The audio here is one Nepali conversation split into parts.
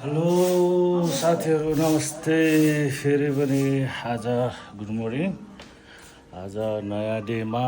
हेलो साथीहरू नमस्ते फेरि पनि आज गुड मर्निङ। आज नयाँ डेमा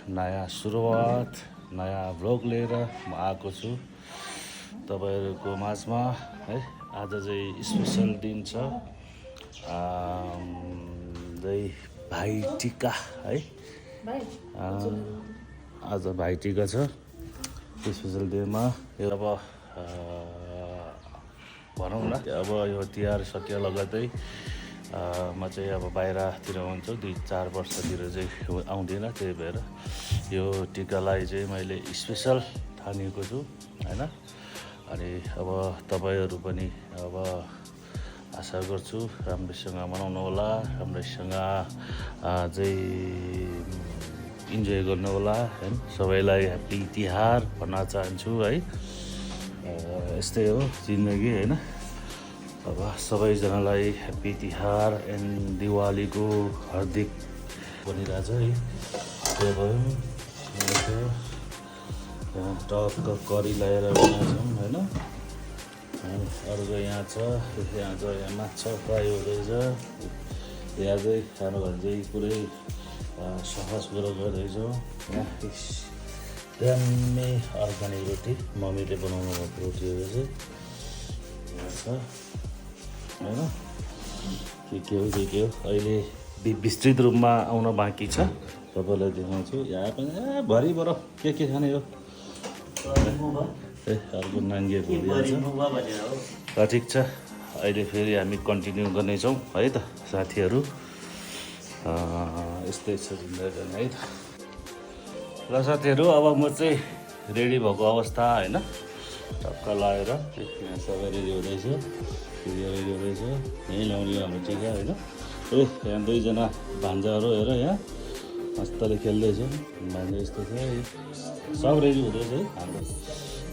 नयाँ सुरुवात नयाँ भ्लग लिएर म आएको छु तपाईँहरूको माझमा है। आज चाहिँ स्पेसल दिन छ, भाइटिका है। आज भाइटिका छ स्पेसल डेमा। अब भनौँ न अब यो तिहार सकिया लगतै म चाहिँ अब बाहिरतिर हुन्छु 2-4 वर्षतिर चाहिँ आउँदिनँ। त्यही भएर यो टिकालाई चाहिँ मैले स्पेसल ठानेको छु होइन। अनि अब तपाईँहरू पनि अब आशा गर्छु राम्रैसँग मनाउनु होला, राम्रैसँग चाहिँ इन्जोय गर्नु होला होइन। सबैलाई ह्याप्पी तिहार भन्न चाहन्छु है। यस्तै हो जिन्दगी होइन। अब सबैजनालाई ह्याप्पी तिहार एन्ड दिवालीको हार्दिक भनिरहेछ है। त्यही भयो यहाँ टक्क करी लगाएर बनाउँछौँ होइन। अर्को यहाँ छ, यहाँ माछा फ्राई हुँदैछ। यहाँ चाहिँ खानु भने चाहिँ पुरै सफा सुग्घर गर्दैछौँ। यहाँ दामी अर्ग्यानिक रोटी मम्मीले बनाउनु भएको रोटीहरू चाहिँ यहाँ छ होइन। के हो अहिले विस्तृत रूपमा आउन बाँकी छ, तपाईँलाई देखाउँछु। यहाँ पनि भरिबाट के खाने हो अर्को नाङ्गे भइहाल्छ। ठिक छ, अहिले फेरि हामी कन्टिन्यू गर्नेछौँ है त साथीहरू। यस्तै छ जिन्दगी है त। ल साथीहरू अब म चाहिँ रेडी भएको अवस्था होइन। टक्क लगाएर यहाँ सबै रेडी हुँदैछ, रेडी हुँदैछ। यहीँ ल्याउने हाम्रो टिका होइन। यहाँ दुईजना भान्जाहरू हेर यहाँ मस्तले खेल्दैछ। भान्जा यस्तो छ सब रेडी हुँदैछ है हाम्रो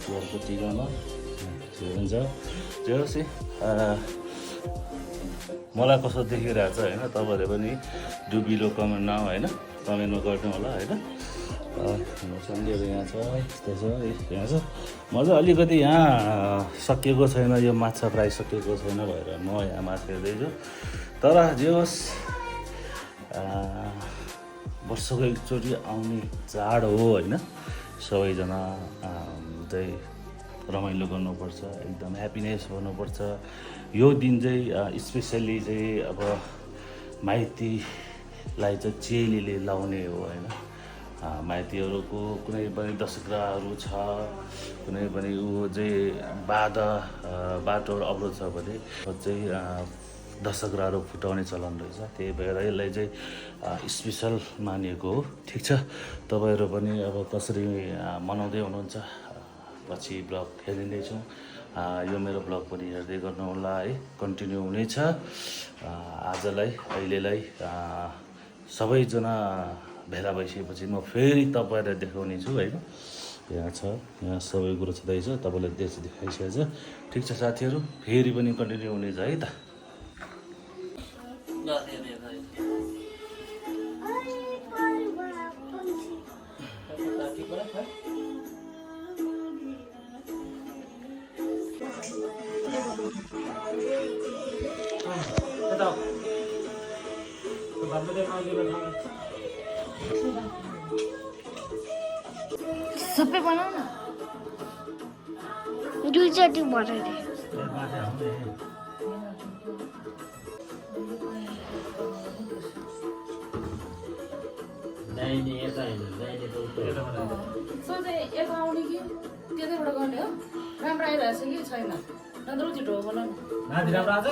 तिहारको टिकामा। हुन्छ त्यो होस्। मलाई कस्तो देखिरहेको छ होइन, तपाईँहरूले पनि डुबिलो कमेन्ट न होइन, कमेन्टमा गर्नु होला होइन। सन्डेहरू यहाँ छ, यस्तो छ यहाँ छ। म चाहिँ अलिकति यहाँ सकिएको छैन, यो माछा फ्राई सकिएको छैन भएर म यहाँ माछा हेर्दैछु। तर जे होस् वर्षको एकचोटि आउने चाड हो होइन। सबैजना चाहिँ रमाइलो गर्नुपर्छ, एकदम ह्याप्पिनेस गर्नुपर्छ। यो दिन चाहिँ स्पेसल्ली चाहिँ अब माइतीलाई चाहिँ चेलीले लाउने हो होइन। माइतीहरूको कुनै पनि दशग्राहरू छ, कुनै पनि ऊ चाहिँ बाटोहरू अवरोध छ भने चाहिँ दशग्राहरू फुटाउने चलन रहेछ। त्यही भएर यसलाई चाहिँ स्पेसल मानिएको हो। ठिक छ, तपाईँहरू पनि अब कसरी मनाउँदै हुनुहुन्छ पछि ब्लग हेरिँदैछौँ। यो मेरो ब्लग पनि हेर्दै गर्नु होला है, कन्टिन्यू हुनेछ। आजलाई अहिलेलाई सबैजना भेला भइसकेपछि म फेरि तपाईँलाई देखाउने छु होइन। यहाँ छ, यहाँ सबै कुरो छँदैछ, तपाईँलाई देखाइसकेको छ। ठिक छ साथीहरू, फेरि पनि कन्टिन्यू हुनेछ है त। सबै बनाऊ न, दुईचोटि बनाइदिए। यता आउने कि त्यतैबाट गर्ने हो? राम्रो आइरहेछ कि छैन? नत्र छिटो हो बोला न। नाति राम्रो आज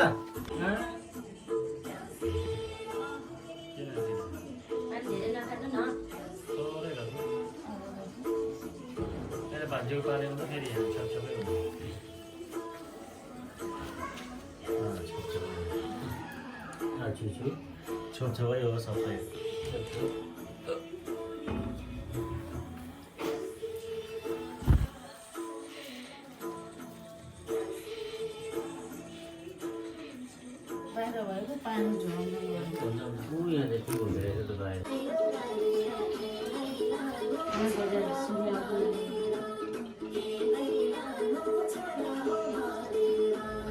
भान्जीको पालेमा त फेरि छेउछेउमै हुन्छ। छेउछेउै हो सबै। बाहिर भएको पानी झुलाउनु यहाँदेखि हुँदो रहेछ त बाहिर।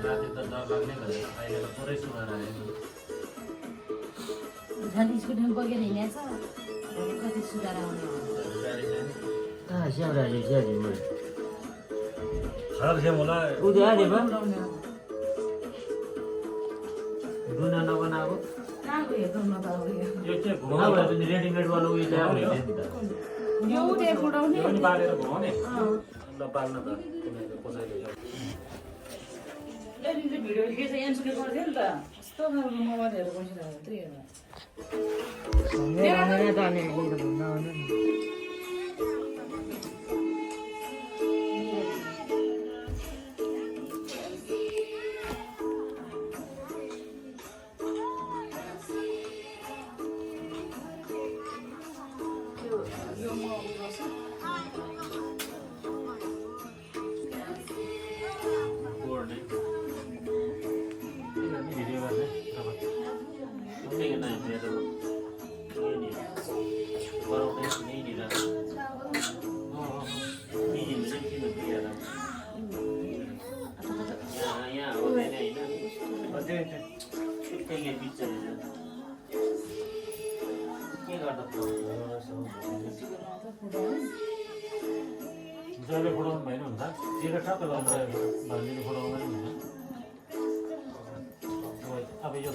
राति त डर लाग्ने भनेर अहिले त पुरै सुधार आयो झन् स्कुटीमा बगेर हिँडेछ कति सुधार आउने खराब थियो होला उद्या देवा उडाउने अब दुना नबनाएको कहाँको हेर्नु न त अब यो चाहिँ घुमा भए पनि रेडिमेड वाला उयो ल्यायो भने नि त यो उठे उडाउने यो पनि बालेर घुमाउने ल पाल्न त कुनैले कसैले अहिले भिडियो के छ एन्सुले गर्थ्यो नि त कस्तो खालको मोबाइलहरू बसिरहेको त्यही मेरो त अनि यो त भन्न आउँदैन यो म गर्छु गोड्ने भिडियो गर्ने अब कुनै नै मेरो नि गराउँदै नै नि र नि नि चाहिँ किन दिएर यहाँ हुँदैन हैन अझै त्यसले बिचले के गर्दा जहिले फोडाउनु भएन हुन्छ जिरो ठक्क लाउँदा भन्दिनु फोडाउँदैन हुन्छ अब यो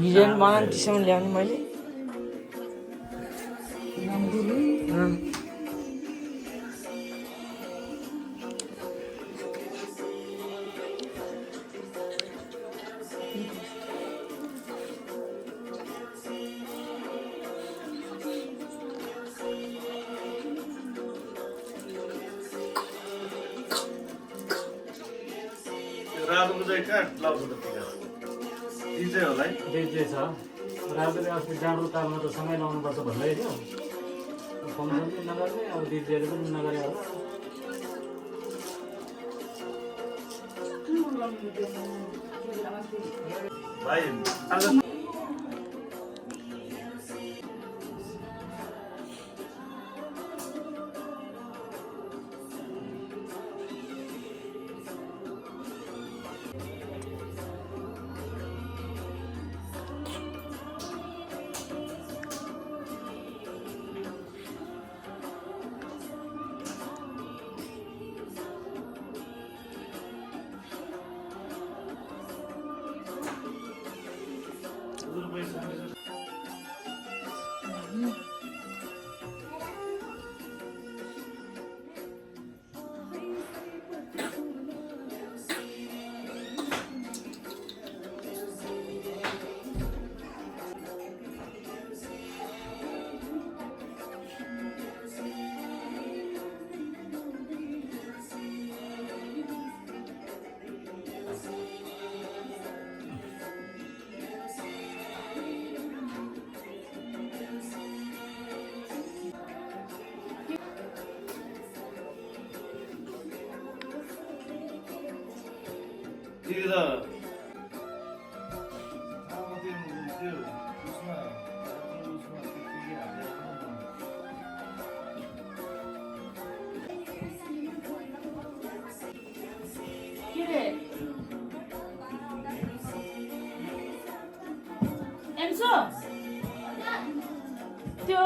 डिजाइन बनाएर टिसम्म ल्याउने मैले रातको चाहिँ कहाँ लाउँछ त टिका डिजे होला है डिजे छ रातले अस्ति जाडो तालमा त सँगै लाउनुपर्छ भन्दै थियो फङ्सन पनि नगर्ने अब डिजेले पनि नगरे होला भाइ आज ठिक छ के रे एन्सो त्यो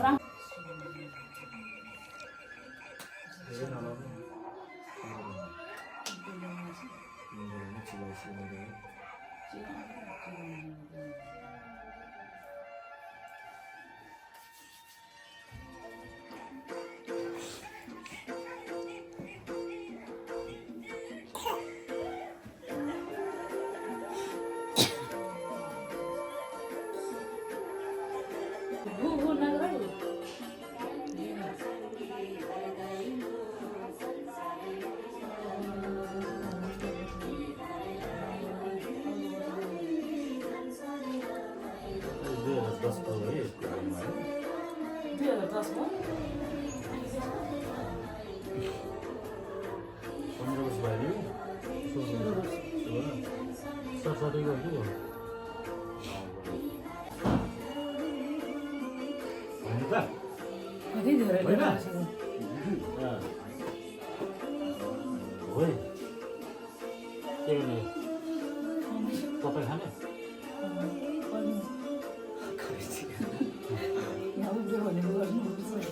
रा भू नगर कति धेरै रहेछ तपाईँ खाने यहाँ उब्जो भनेको गर्नुपर्छ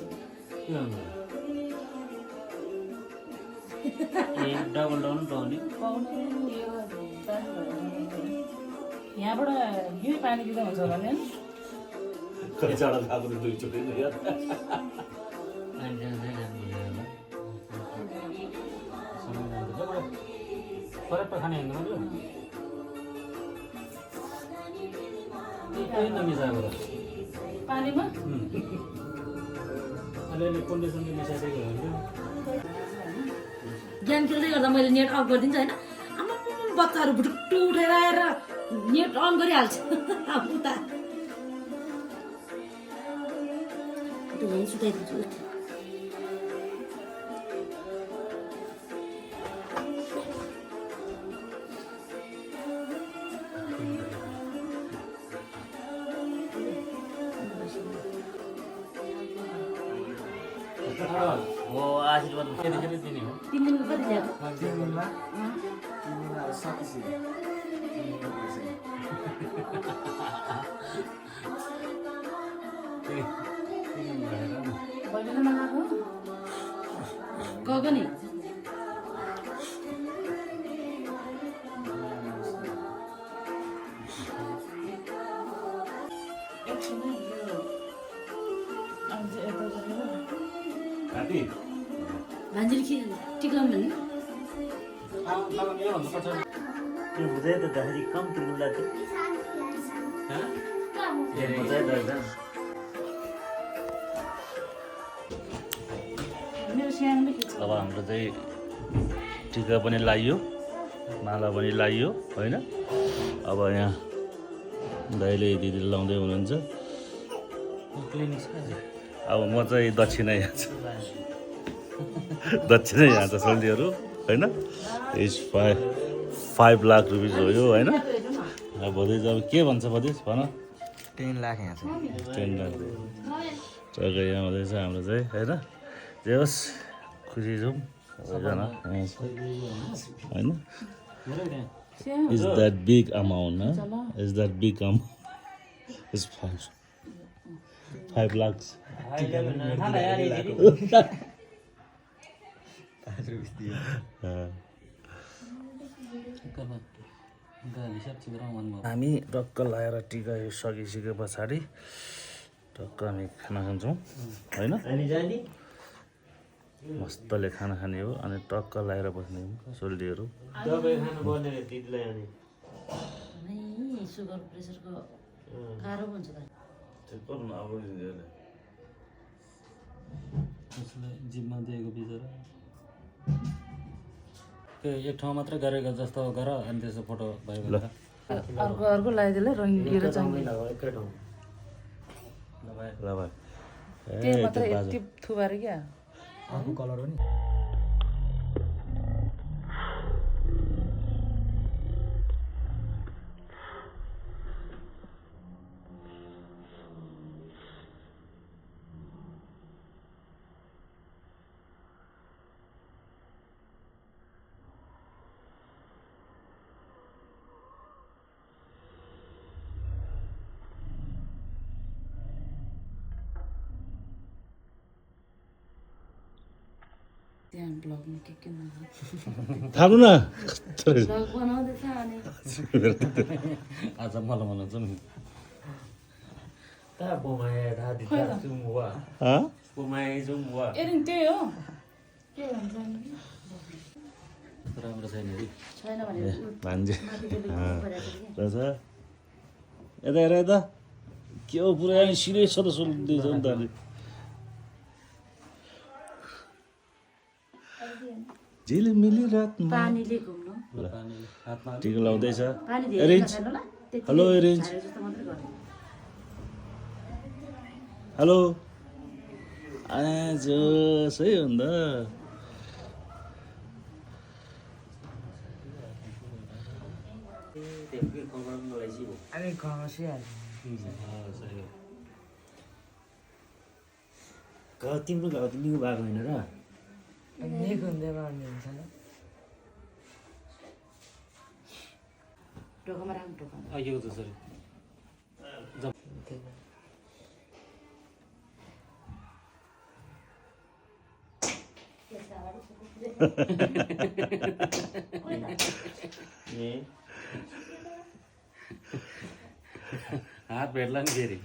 के गर्नु डबल डाउन पाउने पाउनु यो यहाँबाट यही पानी दिँदा हुन्छ होला नि चाडा खाएको दुईचोटि यार परप्पर खाने हेर्नु पर्यो केही नमिसाएको पानीमा अलिअलि कन्डिसनले मिसाइसकेको हुन्थ्यो गेम खेल्दै गर्दा मैले नेट अफ गरिदिन्छु होइन आमा बच्चाहरू भुटुक्टु उठेर आएर नेट अन गरिहाल्छ उता यहीँ सुताइदिन्छु हो आशीर्वाद केटीकेटी दिने हो 3 दिनको कति ल्याएको बहिनीले मगाएको गएको नि भान्जीले टिकाउनु भने त्यो बुझाइ तदाखेरि कम तिर्नुला थियो बुझाइ त एकदम मेरो सानोमै के छ अब हाम्रो चाहिँ टिका पनि लगाइयो माला पनि लगाइयो होइन अब यहाँ दाइले दिदीले लाउँदै हुनुहुन्छ अब म चाहिँ दक्षिणा यहाँ दक्षिणै यहाँ छ सोल्टीहरू होइन इज 5 लाख रुपिस हो यो होइन अब भोलि अब के भन्छ भोलि भन 10 लाख यहाँ छ 10 लाख टक्कै यहाँ हुँदैछ हाम्रो चाहिँ होइन जे होस् खुसी छौँ सबैजना यहाँ छ होइन is that big amount is that big amount is 5 lakh हामी टक्क लगाएर टिका यो सकिसके पछाडि टक्क हामी खाना खान्छौँ होइन मस्तले खाना खाने हो अनि टक्क लगाएर बस्ने हो सोल्टीहरू दबाई खानु पर्ने दिदीलाई अनि सुगर प्रेसरको गाह्रो हुन्छ त उसलाई जिम्मा दिएको बिचरा त्यो एक ठाउँ मात्रै गरेको जस्तो गर अनि त्यसको फोटो भयो भने अर्को अर्को लगाइदिएला रङ्गिएर चाहिँ एकै ठाउँ ल भाइ त्यो मात्रै यति थुबार क्या अर्को कलर हो नि त्यहाँ ब्लगमा के थाप्नु न ब्लग बनाउँदैछ अनि आज मलाई बनाउँछ नि ता बोमाए दादी खोइ त। जुम हुआ हँ? बोमाए जुम हुआ एरिन त्यही हो के भन्छ नि? राम्रो छैन है छैन भने भान्जे माथि रहेछ यता हेर यता के हो पुरा सिरियस छ त सुन्दैछ नि त अलि झिलिमिली रातमा पानीले घुम्नु पानीले हातमा टिका लाउँदैछ पानी एरेन्ज ल त्यति हेलो एरेन्ज झारे जस्तो मात्रै गर्नु हेलो आज सही हो नि त त्यसकै कमर मलाई चाहिँ अनि घसिहाल्छ तिम्रो घाउ त निको भएको होइन र निको हुँदै गर्नु हुन्छ नि टोकामा राख्नु टोकामा आइयो जसरी ए हात भेट्ला नि फेरि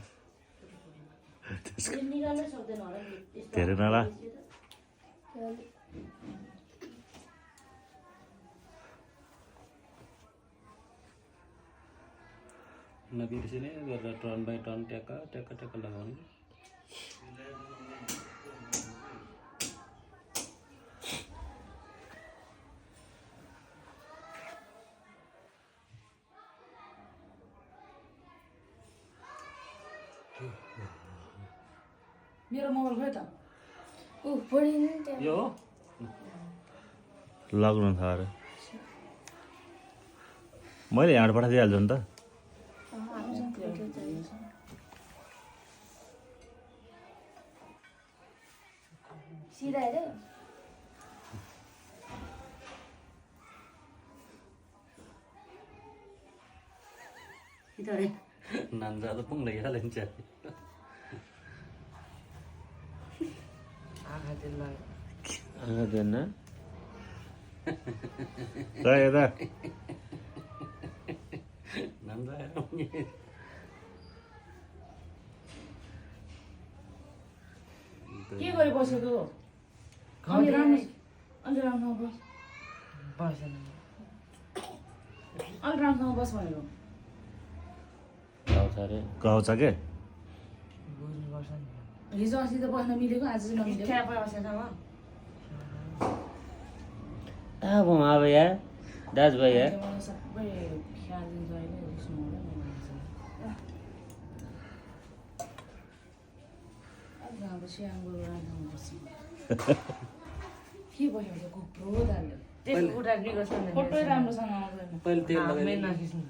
निकाल्नै सक्दैन होला नि यस्तो धेरै नला नबिर्सिने गरेर टर्न बाई टर्न ट्याक्का ट्याक्का ट्याक्का लगाउने मेरो मोबाइल खोइ त ऊ पढिनु नि त्यहाँ यो हो लग्नु छ अरे मैले यहाँबाट पठाइदिइहाल्छु नि त सिधा हेऱ्यो बिस्तारै नान्जा त पुङ लगिहालिन्छ आँखादैन यता नान्जा के गरे बसेको अलि राम्रो ठाउँमा बस अलि राम्रो ठाउँमा बस भनेको घाउ छ अरे गाउँछ के हिजो अस्ति त बस्न मिलेको आज चाहिँ नमिलेको अब अब यार दाजुभाइ यार मलाई सबै ख्याल दिन्छ अहिले रिस्नु हुँदैन अब स्याङ गएर राम्रो बस्छ के भयो त्यो कुप्रो दाले फोटो राम्रोसँग आउँदैन पहिले तेल लगाइदिनु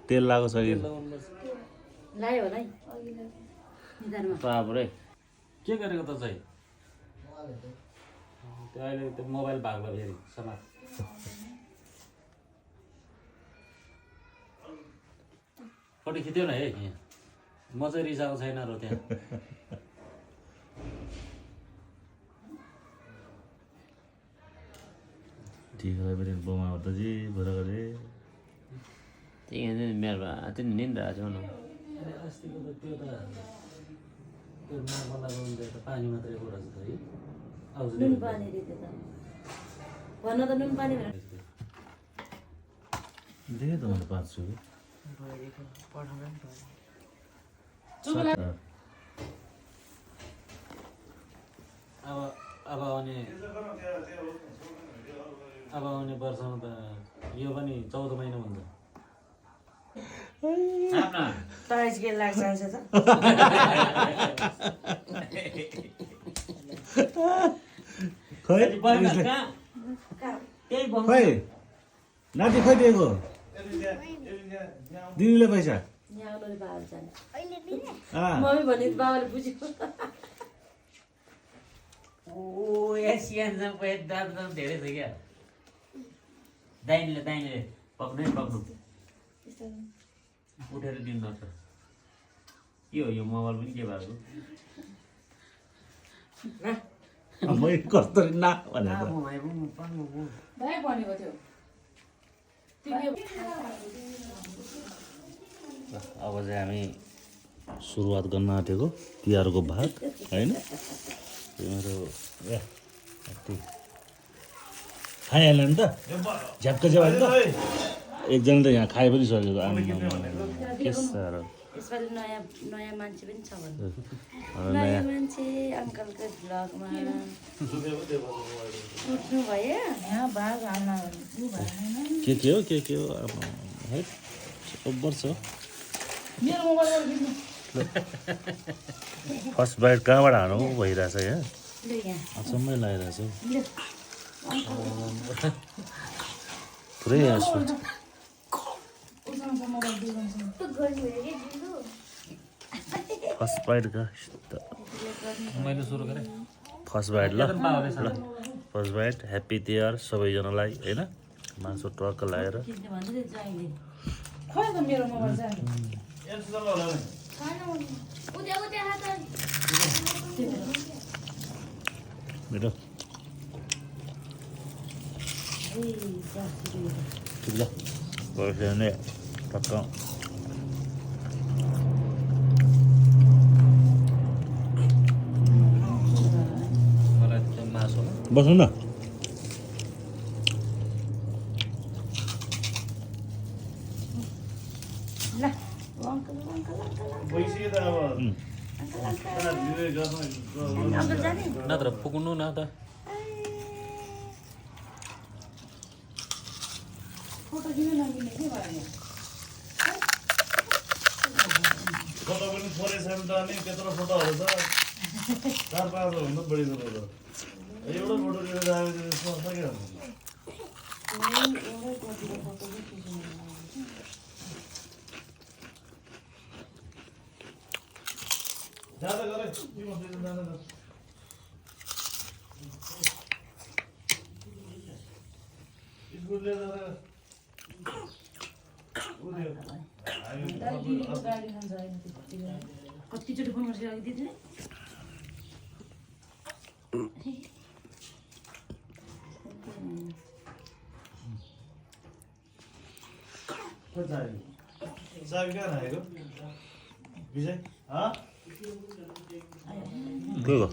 तेल लगाएको छ कि लायो होला है निधारमा बाब्रे के गरेको त चाहिँ त्यो अहिले त्यो मोबाइल भाग्दा फेरि समाज फोटो खिच्यो न है यहाँ म चाहिँ रिसाएको छैन र त्यहाँ ठिक है पनि बोमा हो त जी बुढा गरे त्यही भन्छ नि मेरो त्यो निन्द्रा छ न अनि अस्तिको त त्यो मार्बल लगाउनु त पानी मात्रै कुरा छ है आउँछ नुन पानी रे त्यो त भन्न त नुन पानी भनेर देखेँ त मैले 500 चुप लाग अब अब आउने वर्षमा त यो पनि 14 महिना हुन्छ ताइज के लाग्छ त खै नाति खै दिएको दिदीले पैसा मम्मी भने बाबाले बुझ्यो ओ एसियनसँग पैसा दाम धेरै छ क्या दाहिनेले पक्नु उठेर दिनु नर्छ के हो यो मोबाइल पनि के भएको मै कसरी ना भनेर भाइ भनेको थियो अब चाहिँ हामी सुरुवात गर्न आँटेको तिहारको भाग होइन यो मेरो खाइहाल्यो नि त झ्याप्क झ्याप त एकजना त यहाँ खाइ पनि सकेको के साह्रो यसपालि नयाँ मान्छे पनि छ भन्नु नयाँ नयाँ मान्छे अङ्कलको भ्लगमा उठ्नु भयो यहाँ भाग हाल्न के हो आमा, है ओभर छ मेरो मोबाइलबाट खिच्नु फर्स्ट बाइट कहाँबाट हानु भइरहेछ यहाँ ल यहाँ अचम्मै लागिरहेछ ल पुरै यहाँ सोच फर्स्ट बाइट कहाँ मैले सुरु गरेँ फर्स्ट बाइट ल फर्स्ट बाइट ह्याप्पी तिहार सबैजनालाई होइन मासु टक्क लगाएर खिच्नु भन्दै थियो ज्वाइँले खोइ त मेरो मोबाइल चाहिँ मेरो ठिक ल बसेर नै टक्क मलाई त्यो मासु बस्नु न ल अङ्कल जाने नत्र पुग्नु न त फोटो दिनु नदिने के भयो फोटो पनि थोरै छ नि त अनि त्यत्रो फोटोहरू छ 4-5 भन्दा बढी फोटो छ एउटा फोटो लिएर जाने सक्यो ज्यादा गरे के मस्ति जाने त स्कुलले जाँदा दिदीको गाडी खान्छ होइन कतिचोटि फोन गर्छ अघि दिदीले चाबी कहाँ राखेको विजय के हो